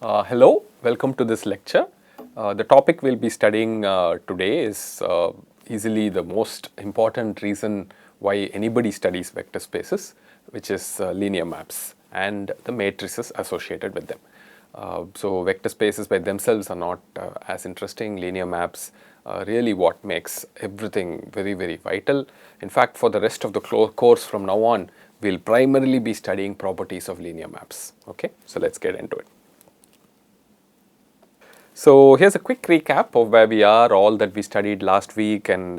Hello, welcome to this lecture. The topic we'll be studying today is easily the most important reason why anybody studies vector spaces, which is linear maps and the matrices associated with them. So vector spaces by themselves are not as interesting. Linear maps really what makes everything very vital. In fact, for the rest of the course from now on, we'll primarily be studying properties of linear maps. Okay, so let's get into it. So here's a quick recap of where we are, all that we studied last week, and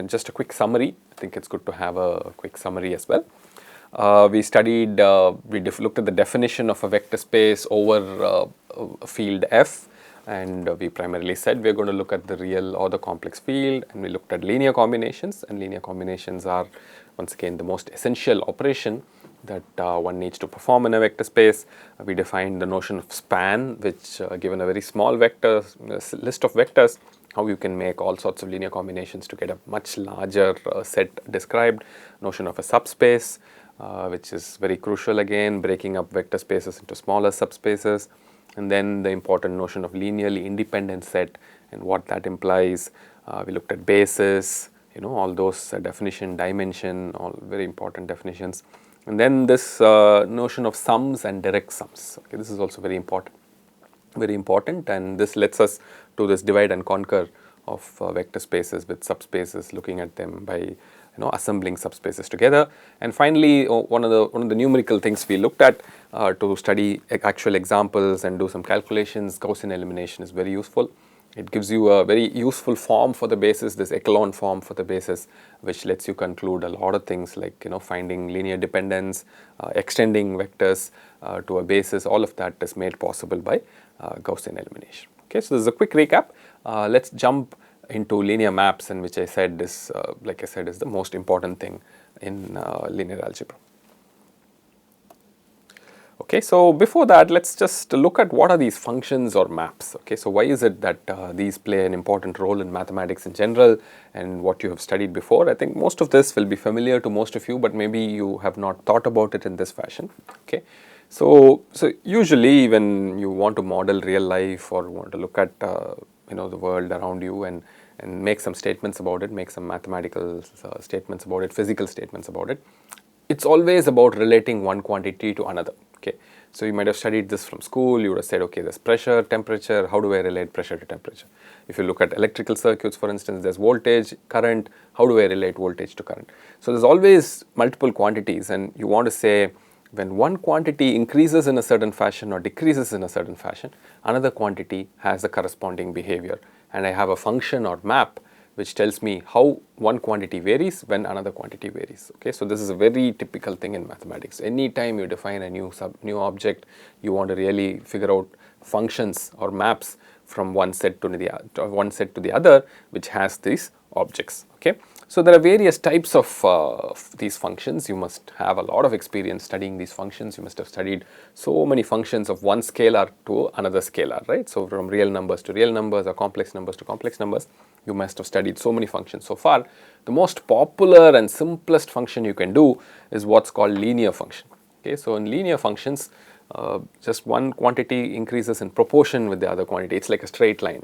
just a quick summary. I think it's good to have a quick summary as well. We studied, we looked at the definition of a vector space over a field F, and we primarily said we're going to look at the real or the complex field, and we looked at linear combinations, and linear combinations are once again the most essential operation that one needs to perform in a vector space. We defined the notion of span, which given a very small vector list of vectors, how you can make all sorts of linear combinations to get a much larger set described. Notion of a subspace, which is very crucial again, breaking up vector spaces into smaller subspaces. And then the important notion of linearly independent set and what that implies. We looked at basis, all those definition, dimension, all very important definitions. And then this notion of sums and direct sums. Okay, this is also very important, and this lets us do this divide and conquer of vector spaces with subspaces, looking at them by assembling subspaces together. And finally, one of the numerical things we looked at to study actual examples and do some calculations. Gaussian elimination is very useful. It gives you a very useful form for the basis, this echelon form for the basis, which lets you conclude a lot of things like finding linear dependence, extending vectors to a basis. All of that is made possible by Gaussian elimination. Okay, so this is a quick recap. Let's jump into linear maps, and which I said is, like I said, is the most important thing in linear algebra. Okay, so before that, let's just look at what are these functions or maps. Okay, so why is it that these play an important role in mathematics in general and what you have studied before? I think most of this will be familiar to most of you, but maybe you have not thought about it in this fashion. Okay, so usually when you want to model real life or want to look at the world around you and make some statements about it, make some mathematical statements about it, physical statements about it, it's always about relating one quantity to another. Okay, so you might have studied this from school. You would have said, okay, there's pressure, temperature. How do I relate pressure to temperature? If you look at electrical circuits, for instance, there's voltage, current. How do I relate voltage to current? So there's always multiple quantities, and you want to say when one quantity increases in a certain fashion or decreases in a certain fashion, another quantity has a corresponding behavior, and I have a function or map which tells me how one quantity varies when another quantity varies. Okay, so this is a very typical thing in mathematics. Anytime you define a new object, you want to really figure out functions or maps from one set to the other, which has these objects. Okay, so there are various types of these functions. You must have a lot of experience studying these functions. You must have studied so many functions of one scalar to another scalar, right? So from real numbers to real numbers or complex numbers to complex numbers, you must have studied so many functions so far. The most popular and simplest function you can do is what's called linear function. Okay, so in linear functions, just one quantity increases in proportion with the other quantity. It's like a straight line,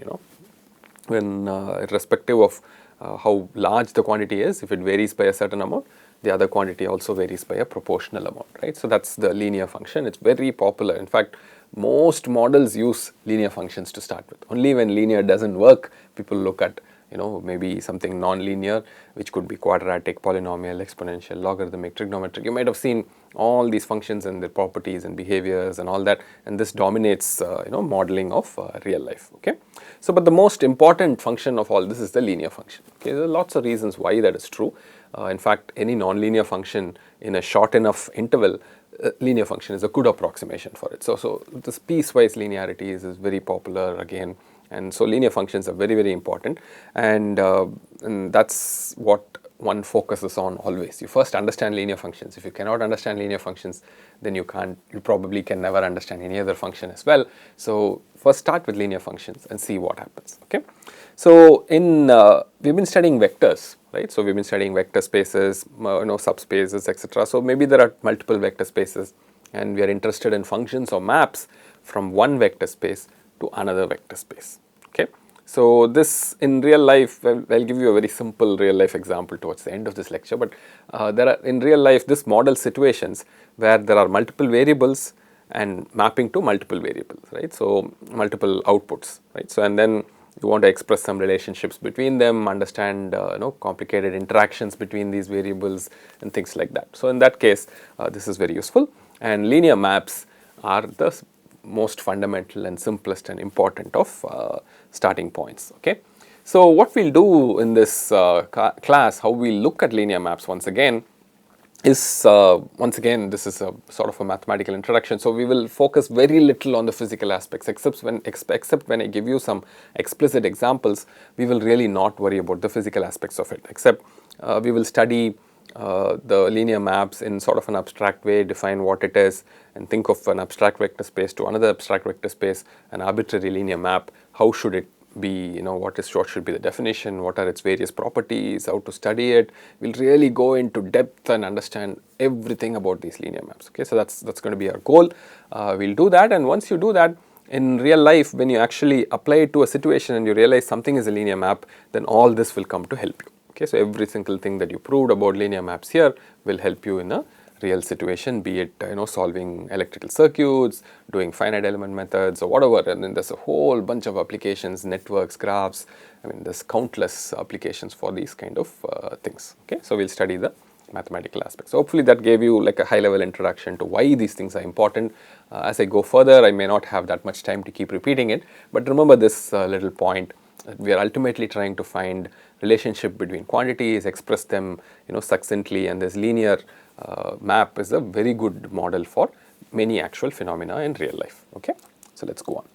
when irrespective of how large the quantity is, if it varies by a certain amount, the other quantity also varies by a proportional amount, right? So that's the linear function. It's very popular. In fact, most models use linear functions to start with. Only when linear doesn't work, people look at maybe something non-linear, which could be quadratic, polynomial, exponential, logarithmic, trigonometric. You might have seen all these functions and their properties and behaviors and all that, and this dominates modeling of real life. Okay, so but the most important function of all this is the linear function. Okay, there are lots of reasons why that is true. In fact, any non-linear function in a short enough interval, linear function is a good approximation for it. So this piecewise linearity is very popular again. And so linear functions are very important, and that's what one focuses on always. You first understand linear functions. If you cannot understand linear functions, then you probably can never understand any other function as well. So first start with linear functions and see what happens. Okay, so we've been studying vectors, right? So we've been studying vector spaces, subspaces, etc. So maybe there are multiple vector spaces, and we are interested in functions or maps from one vector space to another vector space. Okay. So, this in real life, well, I'll give you a very simple real life example towards the end of this lecture, but there are in real life this model situations where there are multiple variables and mapping to multiple variables, right. So, multiple outputs, right. So, and then you want to express some relationships between them, understand complicated interactions between these variables and things like that. So, in that case this is very useful, and linear maps are the most fundamental and simplest and important of starting points. Okay. So, what we will do in this class, how we look at linear maps once again is once again this is a sort of a mathematical introduction. So, we will focus very little on the physical aspects except when I give you some explicit examples. We will really not worry about the physical aspects of it, except we will study the linear maps in sort of an abstract way, define what it is and think of an abstract vector space to another abstract vector space, an arbitrary linear map. How should it be, what should be the definition, what are its various properties, how to study it. We will really go into depth and understand everything about these linear maps. Okay. So, that is going to be our goal. We will do that, and once you do that in real life, when you actually apply it to a situation and you realize something is a linear map, then all this will come to help you. Okay. So, every single thing that you proved about linear maps here will help you in a real situation, be it solving electrical circuits, doing finite element methods or whatever, and then there is a whole bunch of applications, networks, graphs. I mean, there is countless applications for these kind of things. Okay. So, we will study the mathematical aspects. So, hopefully that gave you like a high level introduction to why these things are important. As I go further, I may not have that much time to keep repeating it, but remember this little point. We are ultimately trying to find relationship between quantities, express them succinctly, and this linear map is a very good model for many actual phenomena in real life. Okay. So, let us go on.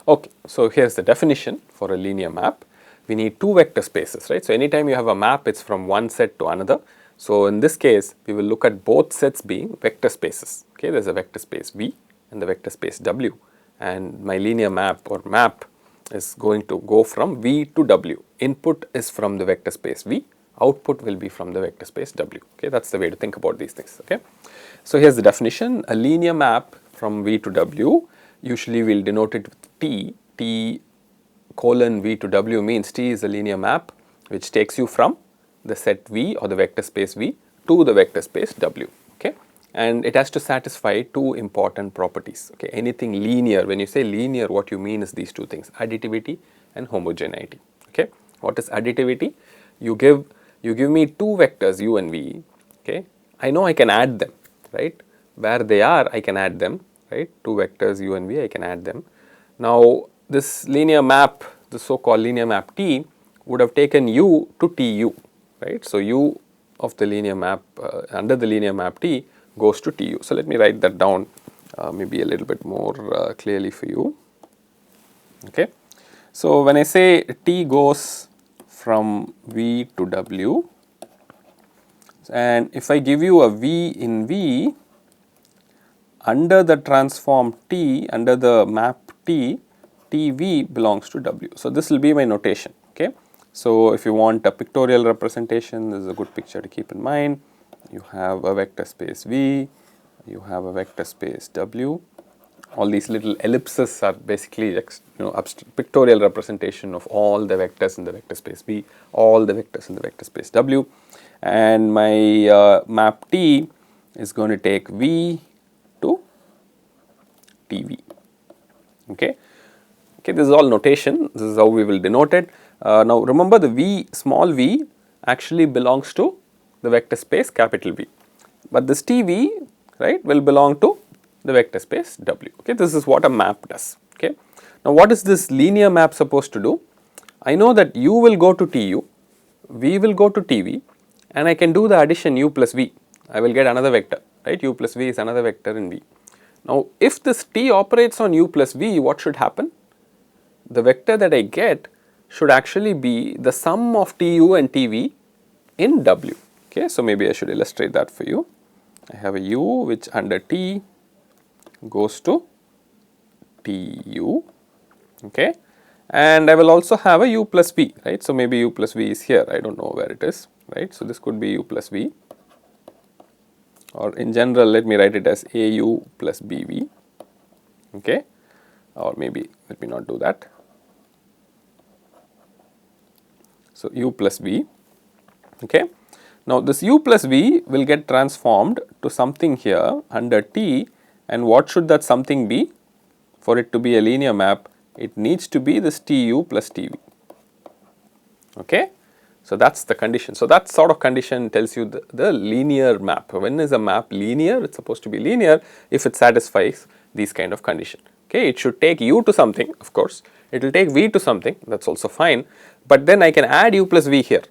Okay. So, here is the definition for a linear map. We need two vector spaces, right. So, anytime you have a map, it is from one set to another. So, in this case, we will look at both sets being vector spaces. Okay. There is a vector space V and the vector space W, and my linear map or map is going to go from V to W. Input is from the vector space V, output will be from the vector space W. Okay, that is the way to think about these things. Okay. So, here is the definition. A linear map from V to W, usually we will denote it with T. T colon V to W means T is a linear map which takes you from the set V or the vector space V to the vector space W. Okay. And it has to satisfy two important properties. Okay. Anything linear, when you say linear, what you mean is these two things, additivity and homogeneity. Okay. What is additivity? You give me two vectors u and v. Okay. I know I can add them, right. Where they are, I can add them, right. Two vectors u and v, I can add them. Now, this linear map, the so called linear map T would have taken u to Tu, right. So, u of the linear map under the linear map T goes to Tu. So, let me write that down maybe a little bit more clearly for you. Okay. So, when I say T goes from V to W, and if I give you a V in V, under the transform T, under the map T, TV belongs to W. So, this will be my notation. Okay. So, if you want a pictorial representation, this is a good picture to keep in mind. You have a vector space V, you have a vector space W. All these little ellipses are basically pictorial representation of all the vectors in the vector space V, all the vectors in the vector space W, and my map T is going to take V to TV. Okay. Okay, this is all notation. This is how we will denote it. Now, remember the V, small v actually belongs to the vector space capital V, but this TV, right, will belong to the vector space W. Okay, this is what a map does. Okay. Now, what is this linear map supposed to do? I know that u will go to Tu, v will go to TV, and I can do the addition u plus v. I will get another vector, right? U plus v is another vector in V. Now, if this T operates on u plus v, what should happen? The vector that I get should actually be the sum of Tu and Tv in W. Okay, so maybe I should illustrate that for you. I have a u which under T goes to Tu, okay, and I will also have a u plus v, right. So, maybe u plus v is here, I do not know where it is, right. So, this could be u plus v, or in general let me write it as AU plus BV, okay, or maybe let me not do that. So, U plus V, okay. Now, this U plus V will get transformed to something here under T, and what should that something be? For it to be a linear map, it needs to be this TU plus TV, okay. So, that is the condition. So, that sort of condition tells you the linear map. When is a map linear? It is supposed to be linear if it satisfies these kind of condition, okay. It should take U to something, of course, it will take V to something, that is also fine, but then I can add U plus V here.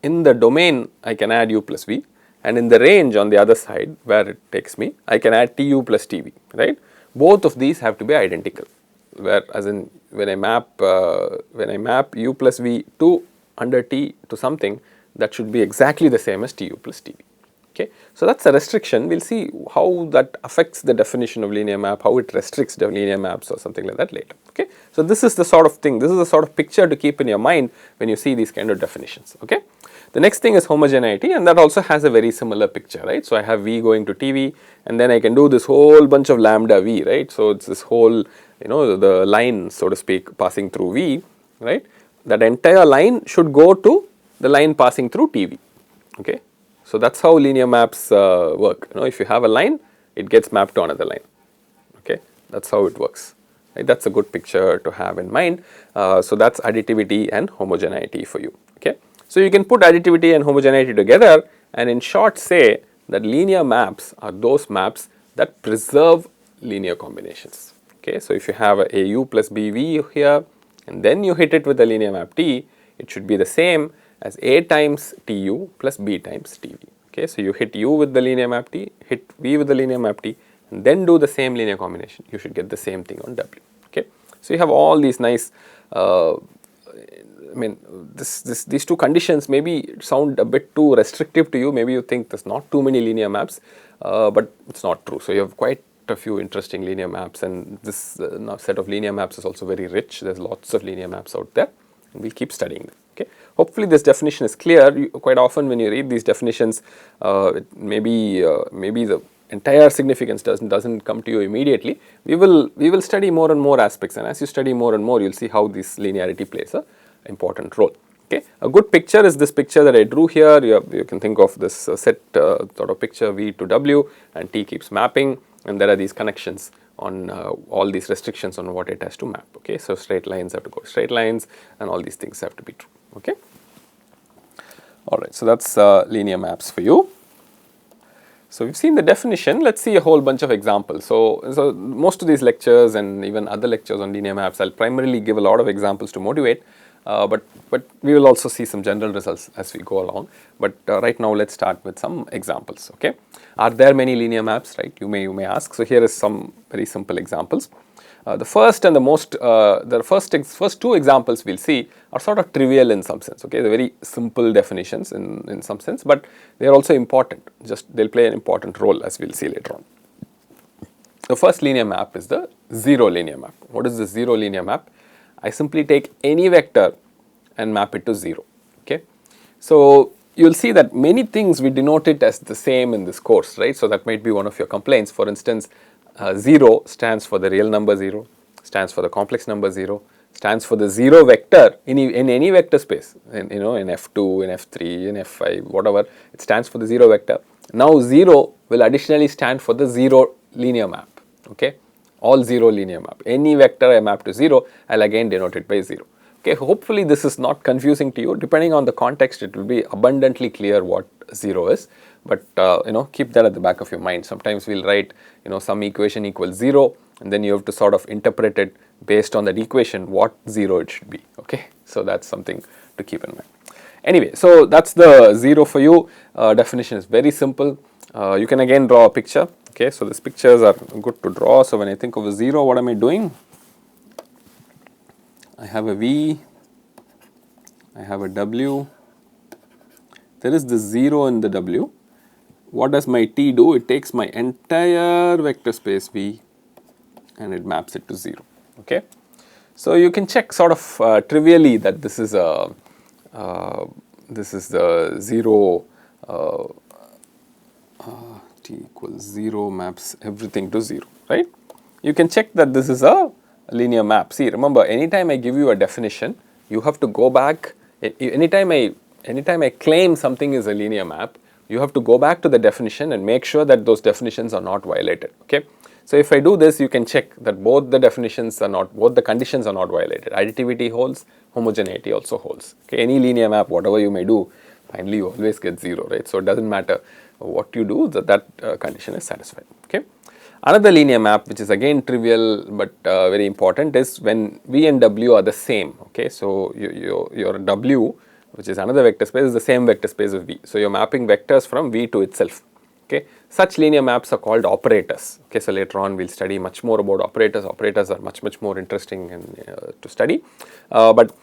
In the domain I can add U plus V, and in the range on the other side where it takes me I can add TU plus TV, right. Both of these have to be identical, where as in when I map U plus V to under T to something, that should be exactly the same as TU plus TV, okay. So, that is a restriction. We will see how that affects the definition of linear map, how it restricts the linear maps or something like that later, okay. So, this is the sort of thing, this is the sort of picture to keep in your mind when you see these kind of definitions, okay. The next thing is homogeneity, and that also has a very similar picture, right. So, I have V going to TV, and then I can do this whole bunch of lambda V, right. So, it is this whole the line, so to speak, passing through V, right. That entire line should go to the line passing through TV, okay. So, that is how linear maps work. If you have a line, it gets mapped to another line, okay. That is how it works, right. That is a good picture to have in mind. So, that is additivity and homogeneity for you, okay. So, you can put additivity and homogeneity together and in short say that linear maps are those maps that preserve linear combinations, okay. So, if you have a AU plus BV here and then you hit it with a linear map T, it should be the same as A times TU plus B times TV, okay. So, you hit U with the linear map T, hit V with the linear map T, and then do the same linear combination, you should get the same thing on W, okay. So, you have all these nice I mean these two conditions maybe sound a bit too restrictive to you, maybe you think there is not too many linear maps, but it is not true. So, you have quite a few interesting linear maps, and this set of linear maps is also very rich. There is lots of linear maps out there, and we will keep studying them, okay. Hopefully, this definition is clear. Quite often when you read these definitions, maybe the entire significance doesn't come to you immediately. We will study more and more aspects, and as you study more and more, you will see how this linearity plays a important role, okay. A good picture is this picture that I drew here. You can think of this set sort of picture V to W, and T keeps mapping, and there are these connections on all these restrictions on what it has to map, okay. So, straight lines have to go straight lines, and all these things have to be true, okay. Alright, so that is linear maps for you. So, we have seen the definition. Let us see a whole bunch of examples. So, most of these lectures and even other lectures on linear maps, I will primarily give a lot of examples to motivate, but we will also see some general results as we go along. But right now, let us start with some examples, okay. Are there many linear maps, right, you may ask. So, here is some very simple examples. The first and the most, the first two examples we will see are sort of trivial in some sense, okay. They are very simple definitions in some sense, but they are also important, just they will play an important role as we will see later on. The first linear map is the zero linear map. What is the zero linear map? I simply take any vector and map it to 0, okay. So, you will see that many things we denote it as the same in this course, right. So, that might be one of your complaints. For instance, 0 stands for the real number 0, stands for the complex number 0, stands for the 0 vector in any vector space, in F2, in F3, in F5, whatever, it stands for the 0 vector. Now, 0 will additionally stand for the 0 linear map, okay. All 0 linear map. Any vector I map to 0, I will again denote it by 0. Okay, hopefully this is not confusing to you. Depending on the context, it will be abundantly clear what 0 is. But keep that at the back of your mind. Sometimes we will write some equation equals 0, and then you have to sort of interpret it based on that equation what 0 it should be. Okay, so that is something to keep in mind. Anyway, so that is the 0 for you. Definition is very simple. You can again draw a picture. Okay, so these pictures are good to draw. So when I think of a 0, what am I doing? I have a V, I have a W, there is the 0 in the W. What does my T do? It takes my entire vector space V and it maps it to 0, okay. So you can check sort of trivially that this is the 0 t equals 0 maps everything to 0, right? You can check that this is a linear map. See, remember, anytime I give you a definition, you have to go back. Anytime I claim something is a linear map, you have to go back to the definition and make sure that those definitions are not violated. Okay. So if I do this, you can check that both the conditions are not violated. Additivity holds, homogeneity also holds. Okay. Any linear map, whatever you may do, finally you always get 0, right? So it doesn't matter what you do, that condition is satisfied. Okay. Another linear map, which is again trivial but very important, is when V and W are the same. Okay, so your W, which is another vector space, is the same vector space as V. So you're mapping vectors from V to itself. Okay, such linear maps are called operators. Okay, so later on we'll study much more about operators. Operators are much more interesting and to study. But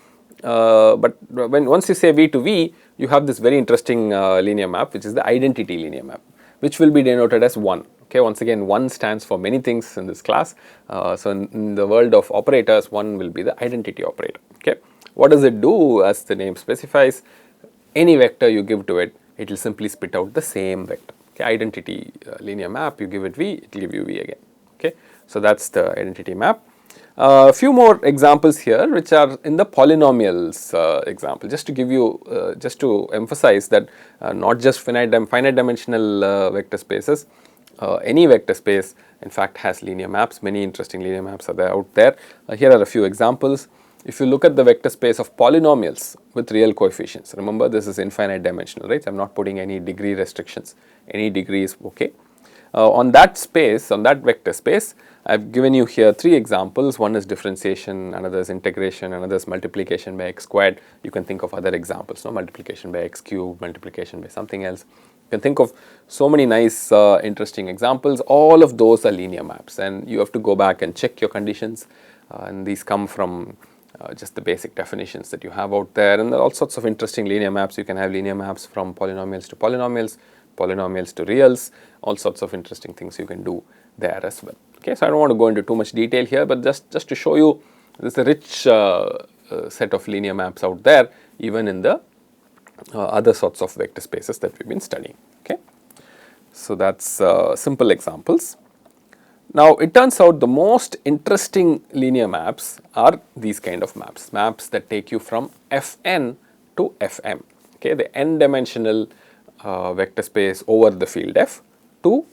when once you say V to V, you have this very interesting linear map, which is the identity linear map, which will be denoted as 1. Okay, once again, 1 stands for many things in this class. So in the world of operators, 1 will be the identity operator. Okay, what does it do? As the name specifies, any vector you give to it, it will simply spit out the same vector. Okay, identity linear map, you give it V, it will give you V again. Okay, so that's the identity map. A few more examples here, which are in the polynomials example, just to give you, just to emphasize that not just finite dimensional vector spaces, any vector space in fact has linear maps. Many interesting linear maps are there out there. Here are a few examples. If you look at the vector space of polynomials with real coefficients, remember this is infinite dimensional, right? So I'm not putting any degree restrictions. Any degree is okay. On that space, on that vector space, I've given you here 3 examples. One is differentiation, another is integration, another is multiplication by x squared. You can think of other examples, no? Multiplication by x cubed, multiplication by something else. You can think of so many nice interesting examples. All of those are linear maps, and you have to go back and check your conditions, and these come from just the basic definitions that you have out there. And there are all sorts of interesting linear maps. You can have linear maps from polynomials to polynomials, polynomials to reals, all sorts of interesting things you can do there as well. Okay, so I don't want to go into too much detail here, but just to show you, there's a rich set of linear maps out there, even in the other sorts of vector spaces that we've been studying. Okay, so that's simple examples. Now it turns out the most interesting linear maps are these kind of maps, maps that take you from Fn to Fm. Okay, the n dimensional vector space over the field F to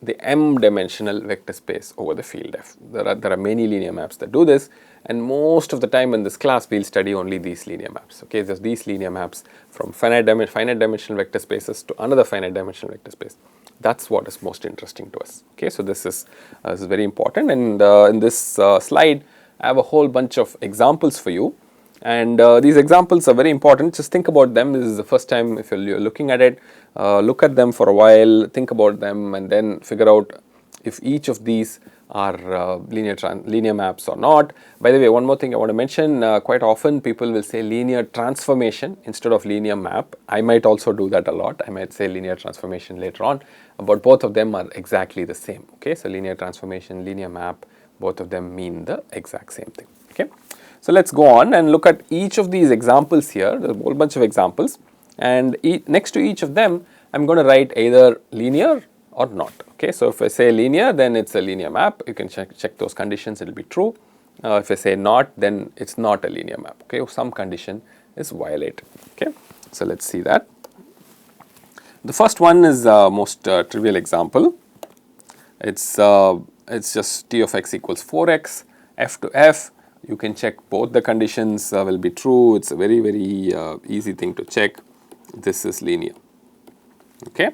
the m dimensional vector space over the field F. There are many linear maps that do this, and most of the time in this class we'll study only these linear maps. Okay, there's these linear maps from finite dimensional vector spaces to another finite dimensional vector space. That's what is most interesting to us. Okay, so this is very important, and in this slide I have a whole bunch of examples for you, and these examples are very important. Just think about them. This is the first time if you're looking at it. Look at them for a while, think about them, and then figure out if each of these are linear maps or not. By the way, one more thing I want to mention, quite often people will say linear transformation instead of linear map. I might also do that a lot. I might say linear transformation later on, but both of them are exactly the same. Okay, so linear transformation, linear map, both of them mean the exact same thing. Okay, so let's go on and look at each of these examples here. There's a whole bunch of examples, and next to each of them I'm going to write either linear or not. Okay, so if I say linear, then it's a linear map. You can check those conditions, it will be true. If I say not, then it's not a linear map. Okay, some condition is violated. Okay, so let's see that. The first one is most trivial example. It's just t of x equals 4x, f to f. You can check both the conditions will be true. It's a very easy thing to check. This is linear. Okay.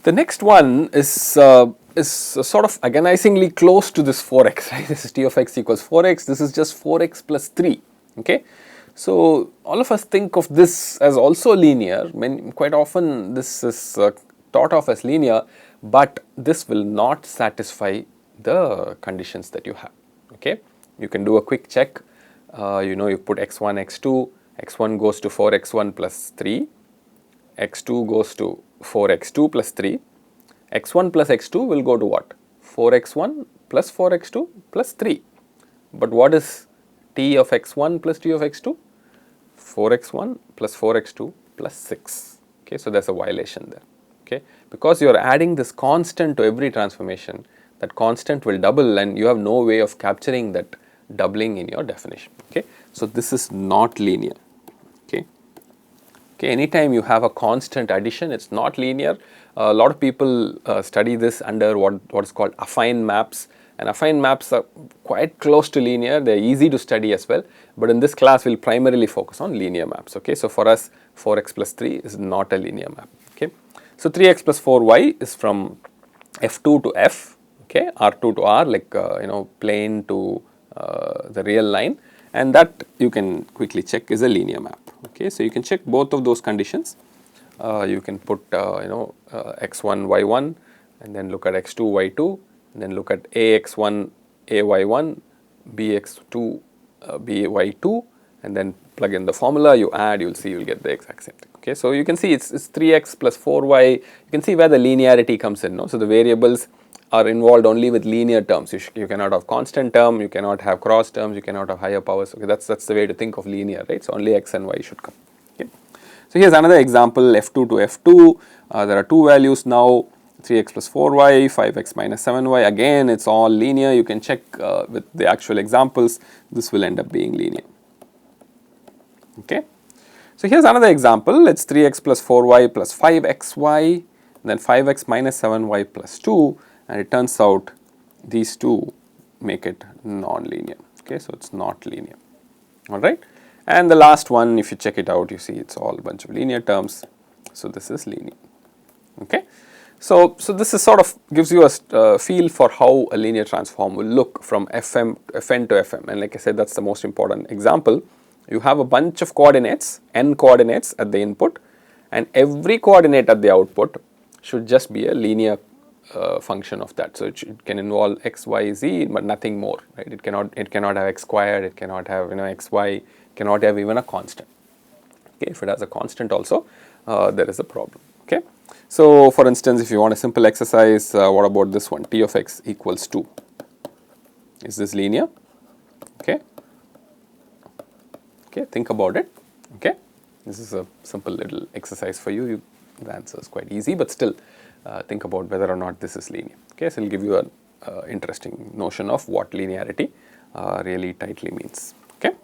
The next one is sort of agonizingly close to this 4x, right? This is t of x equals 4x. This is just 4x plus 3. Okay. So all of us think of this as also linear. Quite often this is thought of as linear, but this will not satisfy the conditions that you have. Okay. You can do a quick check. You put x1, x2. x1 goes to 4x1 plus 3. x2 goes to 4x2 plus 3. x1 plus x2 will go to what? 4x1 plus 4x2 plus 3. But what is t of x1 plus t of x2? 4x1 plus 4x2 plus 6. Okay, so there's a violation there. okay. Because you are adding this constant to every transformation, that constant will double and you have no way of capturing that doubling in your definition, okay. So, this is not linear, okay. Okay, anytime you have a constant addition, it is not linear. A lot of people study this under what is called affine maps, and affine maps are quite close to linear, they are easy to study as well, but in this class we will primarily focus on linear maps, okay. So, for us 4x plus 3 is not a linear map, okay. So, 3x plus 4y is from f2 to f, okay, r2 to r, like plane to the real line, and that you can quickly check is a linear map, okay. So, you can check both of those conditions. You can put x1 y1 and then look at x2 y2 and then look at ax1 ay1 bx2 by2 and then plug in the formula, you add, you will see you will get the exact same thing, okay. So, you can see it's 3x plus 4y, you can see where the linearity comes in, no? So, the variables are involved only with linear terms, you cannot have constant term, you cannot have cross terms, you cannot have higher powers, okay. That's the way to think of linear, right. So, only x and y should come, okay. So, here is another example f2 to f2, there are two values now, 3x plus 4y, 5x minus 7y, again it is all linear, you can check with the actual examples, this will end up being linear, okay. So, here is another example, let us 3x plus 4y plus 5xy, then 5x minus 7y plus 2, and it turns out these two make it non-linear, okay. So, it is not linear, alright. And the last one, if you check it out, you see it is all a bunch of linear terms, so this is linear, okay. So, this is sort of gives you a feel for how a linear transform will look from fn to fm, and like I said, that is the most important example. You have a bunch of coordinates, n coordinates at the input, and every coordinate at the output should just be a linear function of that. So, it can involve x, y, z, but nothing more, right. It cannot have x squared, it cannot have x, y, cannot have even a constant, okay. If it has a constant also, there is a problem, okay. So, for instance, if you want a simple exercise, what about this one, t of x equals 2, is this linear, okay. Okay, think about it, okay. This is a simple little exercise for you, the answer is quite easy, but still think about whether or not this is linear, okay. So, it will give you an interesting notion of what linearity really tightly means, okay.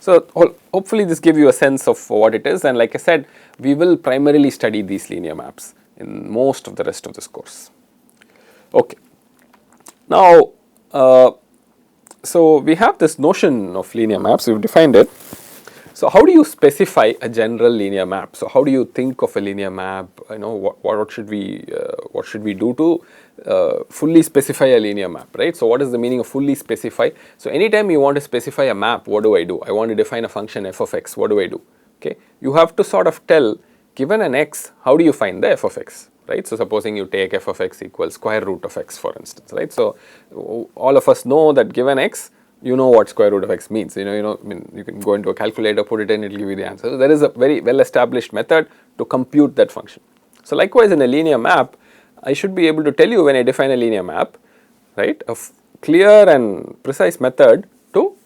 So, hopefully this gives you a sense of what it is, and like I said, we will primarily study these linear maps in most of the rest of this course, okay. Now, so we have this notion of linear maps, we have defined it. So, how do you specify a general linear map? So, how do you think of a linear map? What should we do to fully specify a linear map, right? So, what is the meaning of fully specify? So, anytime you want to specify a map, what do? I want to define a function f of x, what do? Okay, you have to sort of tell, given an x, how do you find the f of x, right? So, supposing you take f of x equals square root of x, for instance, right? So, all of us know that given x, you know what square root of x means, I mean, you can go into a calculator, put it in, it will give you the answer. So, there is a very well established method to compute that function. So, likewise in a linear map, I should be able to tell you when I define a linear map, right, a clear and precise method to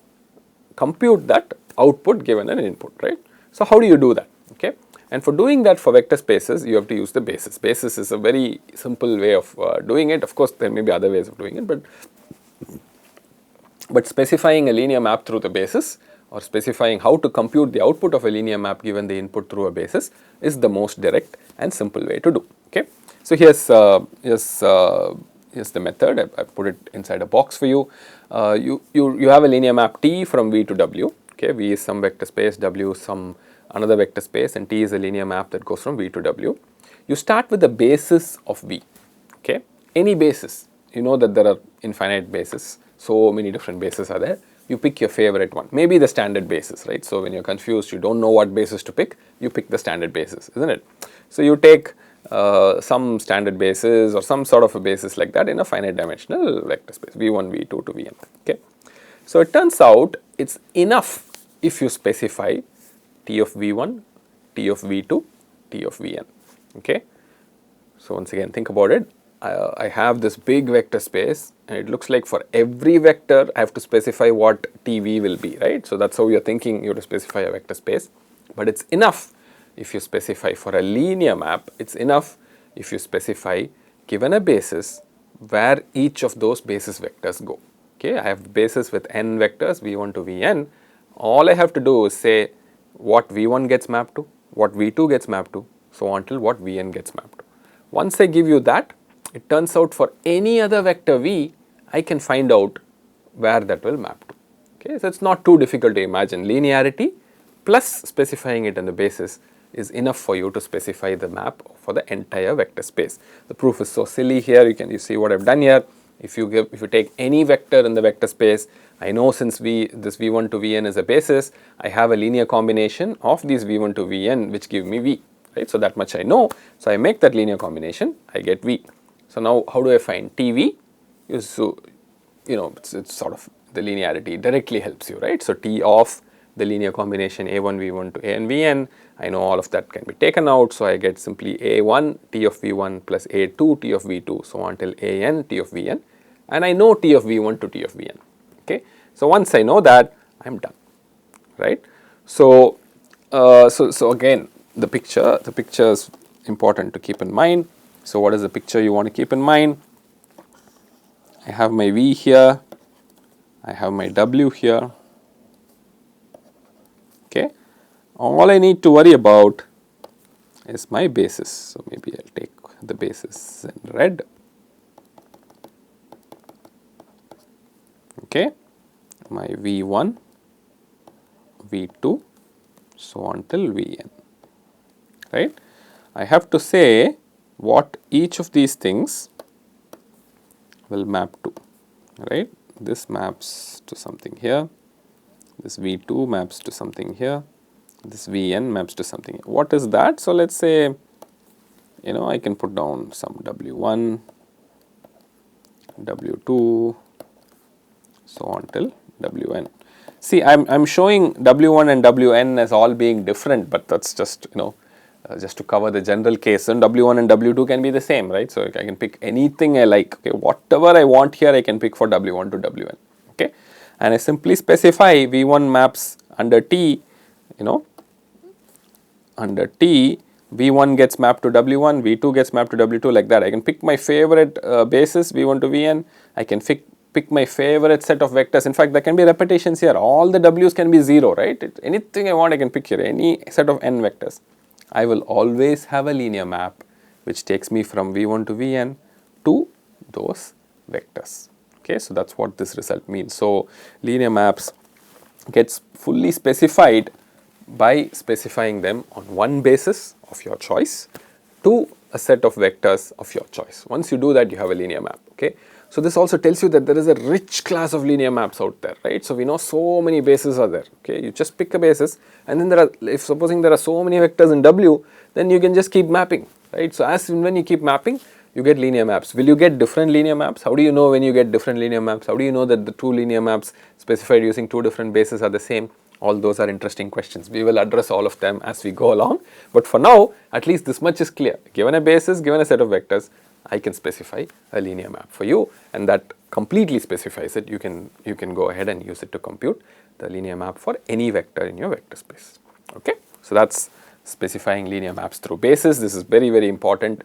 compute that output given an input, right. So, how do you do that, okay? And for doing that for vector spaces, you have to use the basis. Basis is a very simple way of doing it. Of course, there may be other ways of doing it, but specifying a linear map through the basis or specifying how to compute the output of a linear map given the input through a basis is the most direct and simple way to do, okay. So, here's the method, I put it inside a box for you. You have a linear map T from V to W, okay. V is some vector space, W is some another vector space, and T is a linear map that goes from V to W. You start with the basis of V, okay. Any basis, you know that there are infinite bases, so many different bases are there. You pick your favorite one, maybe the standard basis, right. So, when you are confused, you do not know what basis to pick, you pick the standard basis, isn't it. So, you take some standard basis or some sort of a basis like that in a finite dimensional vector space V1, V2 to Vn, okay. So, it turns out it is enough if you specify T of V1, T of V2, T of Vn, okay. So, once again think about it, I have this big vector space and it looks like for every vector I have to specify what TV will be, right. So, that is how you are thinking, you have to specify a vector space, but it is enough if you specify for a linear map, it is enough if you specify, given a basis, where each of those basis vectors go. Okay, I have basis with n vectors v1 to vn. All I have to do is say what v1 gets mapped to, what v2 gets mapped to, so on till what vn gets mapped to. Once I give you that, it turns out for any other vector v, I can find out where that will map to. Okay, so it's not too difficult to imagine. Linearity plus specifying it in the basis is enough for you to specify the map for the entire vector space. The proof is so silly here. You see what I've done here. If you take any vector in the vector space, I know since this v1 to vn is a basis, I have a linear combination of these v1 to vn which give me v, right? So that much I know. So I make that linear combination, I get v. So now how do I find tv? So it's sort of the linearity directly helps you, right? So T of the linear combination a1 v1 to an vn, I know all of that can be taken out. So I get simply a1 T of v1 plus a2 T of v2, so on till an T of vn, and I know T of v1 to T of vn. Okay, so once I know that, I'm done, right? So so again, the picture is important to keep in mind. So what is the picture you want to keep in mind? I have my v here, I have my w here. Okay, all I need to worry about is my basis. So maybe I'll take the basis in red. Okay, my v1, v2, so on till vn, right? I have to say what each of these things will map to, right? This maps to something here, this v2 maps to something here, this vn maps to something here. What is that? So let's say, I can put down some w1, w2, so on till wn. See, I'm showing w1 and wn as all being different, but that's just just to cover the general case. And w1 and w2 can be the same, right? So I can pick anything I like. Okay, whatever I want here, I can pick for w1 to wn. Okay, and I simply specify v1 maps under T. Under T, v1 gets mapped to w1, v2 gets mapped to w2, like that. I can pick my favorite basis v1 to vn. I can pick my favorite set of vectors. In fact, there can be repetitions here. All the w's can be 0, right? Anything I want, I can pick here. Any set of n vectors. I will always have a linear map which takes me from v1 to vn to those vectors. Okay, so that's what this result means. So linear maps gets fully specified by specifying them on one basis of your choice to a set of vectors of your choice. Once you do that, you have a linear map. Okay, so this also tells you that there is a rich class of linear maps out there, right? So we know so many bases are there. Okay, you just pick a basis, and then if supposing there are so many vectors in W, then you can just keep mapping, right? So as when you keep mapping, you get linear maps. Will you get different linear maps? How do you know when you get different linear maps? How do you know that the two linear maps specified using two different bases are the same? All those are interesting questions. We will address all of them as we go along. But for now, at least this much is clear. Given a basis, given a set of vectors, I can specify a linear map for you, and that completely specifies it. You can go ahead and use it to compute the linear map for any vector in your vector space. Okay, so that's specifying linear maps through basis. This is very, very important.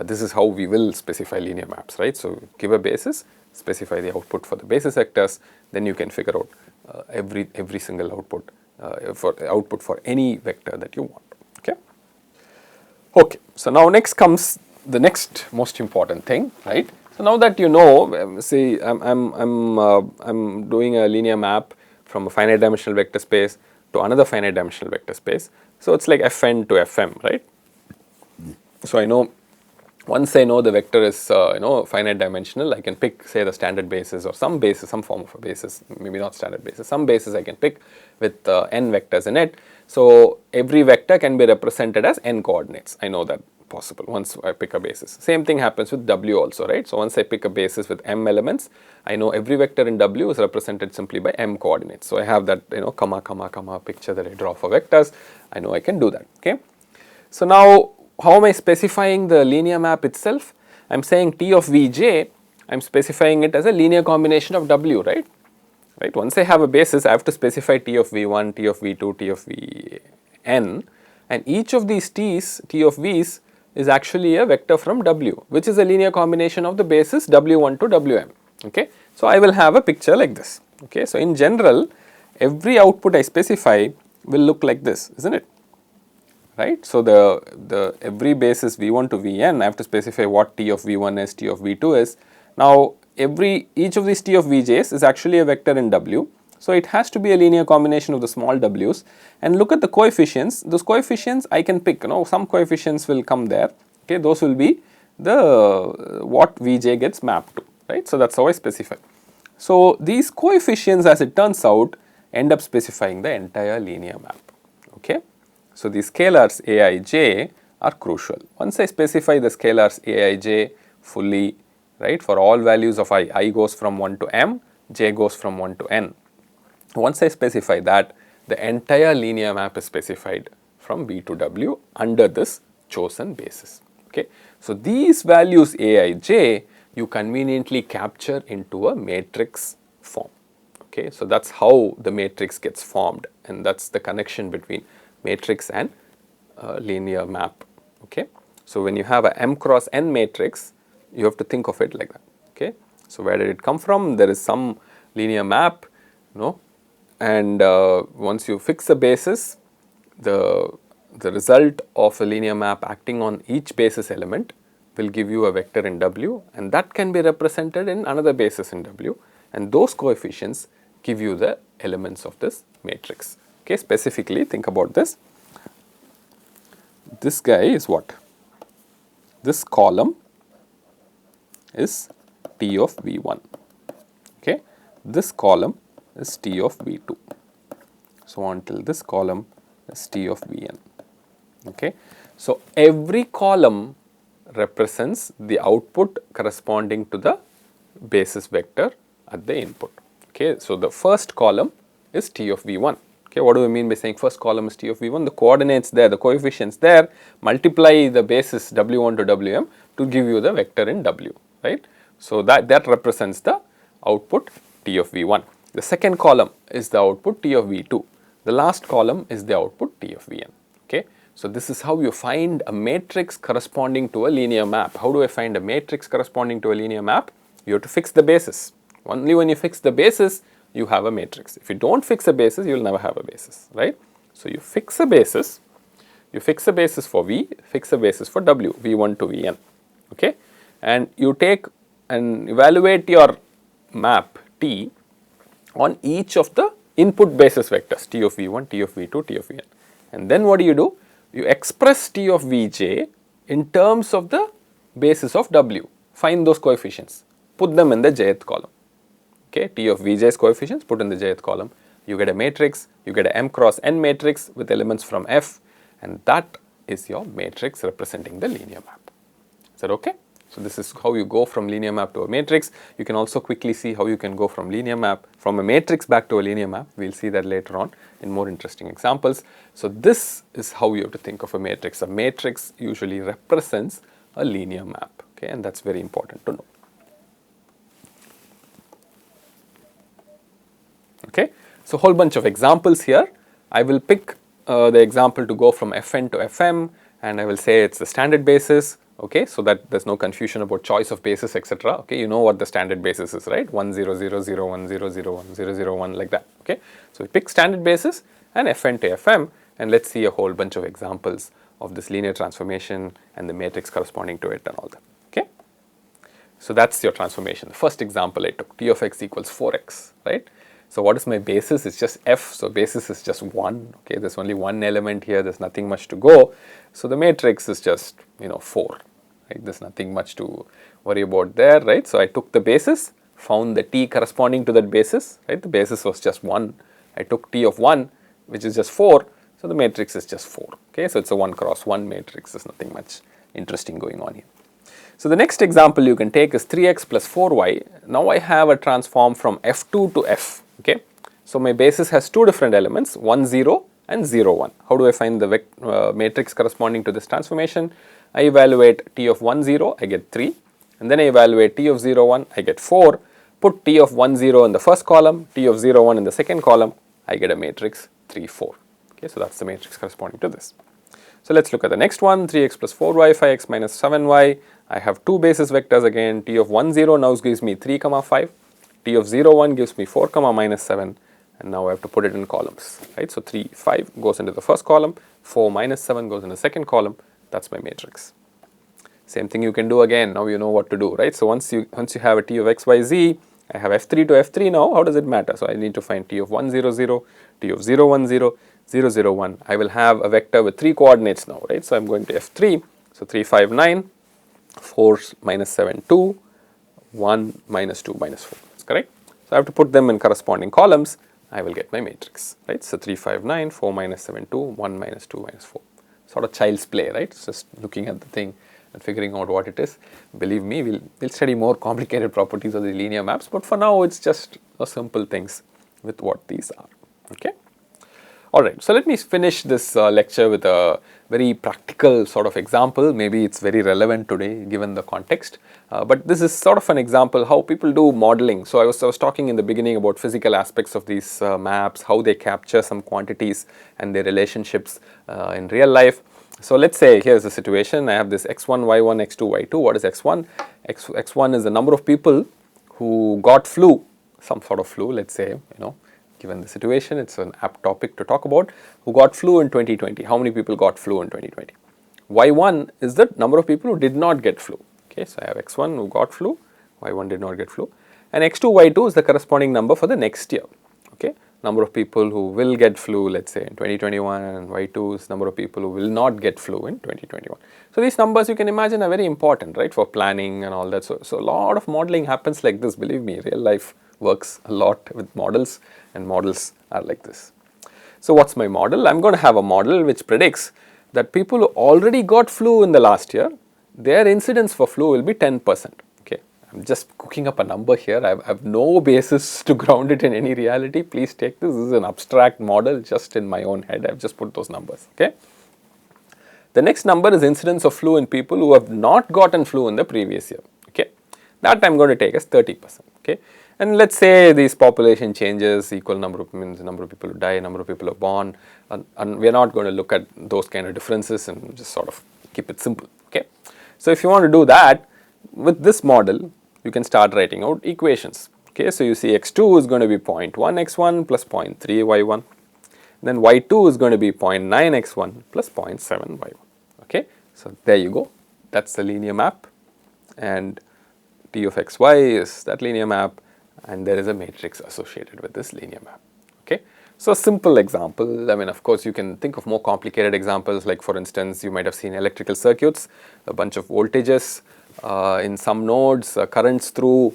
This is how we will specify linear maps, right? So give a basis, specify the output for the basis vectors, then you can figure out every single output for any vector that you want. Okay. Okay. So now next comes the next most important thing, right? So now that you know, say I'm doing a linear map from a finite dimensional vector space to another finite dimensional vector space. So it's like fn to fm, right? So I know, once I know the vector is finite dimensional, I can pick, say, the standard basis or some basis, some form of a basis, maybe not standard basis, some basis I can pick with n vectors in it. So every vector can be represented as n coordinates. I know that possible once I pick a basis. Same thing happens with W also, right? So once I pick a basis with m elements, I know every vector in W is represented simply by m coordinates. So I have that comma comma comma picture that I draw for vectors. I know I can do that. Okay. So now, how am I specifying the linear map itself? I'm saying T of Vj, I'm specifying it as a linear combination of W, right? Right. Once I have a basis, I have to specify T of V1, T of V2, T of Vn, and each of these T's, T of V's, is actually a vector from W, which is a linear combination of the bases W1 to Wm. Okay. So, I will have a picture like this. Okay. So, in general, every output I specify will look like this, isn't it? Right. So, the every basis V1 to Vn, I have to specify what T of V1 is, T of V2 is. Now, each of these T of Vj's is actually a vector in W. So, it has to be a linear combination of the small w's, and look at the coefficients. Those coefficients I can pick, some coefficients will come there. Okay, those will be the what Vj gets mapped to, right. So, that is how I specify. So, these coefficients, as it turns out, end up specifying the entire linear map. Okay. So, the scalars Aij are crucial. Once I specify the scalars Aij fully, right, for all values of I goes from 1 to m, j goes from 1 to n. Once I specify that, the entire linear map is specified from V to W under this chosen basis. Okay. So, these values Aij you conveniently capture into a matrix form. Okay. So, that is how the matrix gets formed, and that is the connection between matrix and linear map. Okay. So, when you have a m cross n matrix, you have to think of it like that. Okay. So, where did it come from? There is some linear map, and once you fix a basis, the result of a linear map acting on each basis element will give you a vector in W, and that can be represented in another basis in W, and those coefficients give you the elements of this matrix. Okay, specifically think about this. This guy is what? This column is T of V1. Okay, this column is T of V2. So, until this column is T of Vn. Okay. So, every column represents the output corresponding to the basis vector at the input. Okay. So, the first column is T of V1. Okay. What do we mean by saying first column is T of V1? The coordinates there, the coefficients there, multiply the basis W1 to Wm to give you the vector in W, right. So, that represents the output T of V1. The second column is the output T of V2. The last column is the output T of Vn. Okay. So, this is how you find a matrix corresponding to a linear map. How do I find a matrix corresponding to a linear map? You have to fix the basis. Only when you fix the basis, you have a matrix. If you do not fix a basis, you will never have a basis, right. So, you fix a basis for V, fix a basis for W, V1 to Vn, okay, and you take and evaluate your map T on each of the input basis vectors T of V1, T of V2, T of Vn, and then what do? You express T of Vj in terms of the basis of W, find those coefficients, put them in the jth column. Okay, T of Vj's coefficients put in the jth column, you get a matrix, you get a m cross n matrix with elements from F, and that is your matrix representing the linear map. Is that okay? So, this is how you go from linear map to a matrix. You can also quickly see how you can go from linear map, from a matrix back to a linear map. We will see that later on in more interesting examples. So, this is how you have to think of a matrix. A matrix usually represents a linear map, okay, and that is very important to know. Okay. So, whole bunch of examples here. I will pick the example to go from Fn to Fm, and I will say it is the standard basis. Okay, so that there is no confusion about choice of basis, etc. Okay, you know what the standard basis is, right? 1 0 0 0 1 0 0 1 0 0 1 like that. Okay, so we pick standard basis and Fn to Fm, and let's see a whole bunch of examples of this linear transformation and the matrix corresponding to it and all that. Okay, so that's your transformation. The first example I took, T of x equals 4x, right? So what is my basis? It's just F. So basis is just 1. Okay, there's only one element here. There's nothing much to go. So the matrix is just 4. Right? There's nothing much to worry about there, right? So I took the basis, found the T corresponding to that basis, right? The basis was just 1. I took T of 1, which is just 4. So the matrix is just 4. Okay, so it's a 1 cross 1 matrix. There's nothing much interesting going on here. So the next example you can take is 3x plus 4y. Now I have a transform from F2 to F. Okay, so my basis has two different elements, 1 0 and 0 1. How do I find the matrix corresponding to this transformation? I evaluate T of 1 0, I get 3, and then I evaluate T of 0 1, I get 4. Put T of 1 0 in the first column, T of 0 1 in the second column, I get a matrix 3 4. Okay, so that's the matrix corresponding to this. So let's look at the next one, 3x plus 4y, 5x minus 7y. I have two basis vectors again. T of 1, 0 now gives me 3 comma 5. T of 0, 1 gives me 4 comma minus 7. And now I have to put it in columns, right? So 3, 5 goes into the first column, 4 minus 7 goes in the second column. That's my matrix. Same thing you can do again. Now you know what to do, right? So once you have a T of x, y, z, I have F3 to F3 now. How does it matter? So I need to find T of 1, 0, 0, T of 0, 1, 0, 0, 0, 1. I will have a vector with 3 coordinates now, right? So I'm going to F3. So 3, 5, 9, 4 minus 7, 2, 1 minus 2 minus 4. That's correct. So I have to put them in corresponding columns. I will get my matrix, right? So 3, 5, 9, 4 minus 7, 2, 1 minus 2 minus 4. Sort of child's play, right? It's just looking at the thing and figuring out what it is. Believe me, we'll study more complicated properties of the linear maps, but for now it's just simple things with what these are, okay? Alright, so let me finish this lecture with a very practical sort of example. Maybe it's very relevant today given the context, but this is sort of an example how people do modeling. So I was talking in the beginning about physical aspects of these maps, how they capture some quantities and their relationships in real life. So let's say here's the situation. I have this x1, y1, x2, y2. What is x1? X1 is the number of people who got flu, some sort of flu, let's say, given the situation, it's an apt topic to talk about, who got flu in 2020. How many people got flu in 2020? Y1 is the number of people who did not get flu. Okay, so I have x1 who got flu, y1 did not get flu, and x2, y2 is the corresponding number for the next year. Okay, number of people who will get flu, let's say in 2021, and y2 is number of people who will not get flu in 2021. So these numbers you can imagine are very important, right, for planning and all that. So a lot of modeling happens like this. Believe me, real life works a lot with models, and models are like this. So what's my model? I'm going to have a model which predicts that people who already got flu in the last year, their incidence for flu will be 10%. Okay, I'm just cooking up a number here. I have no basis to ground it in any reality. Please take this. This is an abstract model just in my own head. I've just put those numbers. Okay. The next number is incidence of flu in people who have not gotten flu in the previous year. Okay, that I'm going to take as 30%. Okay. And let's say these population changes, equal number of number of people who die, number of people who are born, and we are not going to look at those kind of differences and just sort of keep it simple. Okay, so if you want to do that with this model, you can start writing out equations. Okay, so you see x2 is going to be 0.1 x1 plus 0.3 y1, then y2 is going to be 0.9 x1 plus 0.7 y1. Okay, so there you go. That's the linear map, and T of xy is that linear map, and there is a matrix associated with this linear map. Okay, so a simple example. I mean, of course, you can think of more complicated examples, like for instance, you might have seen electrical circuits, a bunch of voltages in some nodes, currents through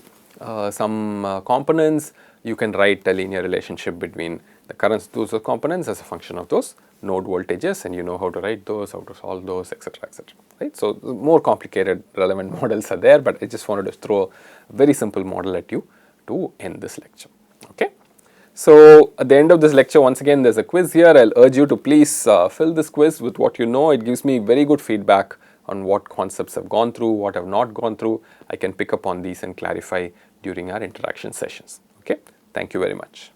some components. You can write a linear relationship between the currents through those components as a function of those node voltages, and you know how to write those, how to solve those, etc., etc. Right? So more complicated relevant models are there, but I just wanted to throw a very simple model at you to end this lecture. Okay, so at the end of this lecture, once again, there's a quiz here. I'll urge you to please fill this quiz with what you know. It gives me very good feedback on what concepts have gone through, what have not gone through. I can pick up on these and clarify during our interaction sessions. Okay, thank you very much.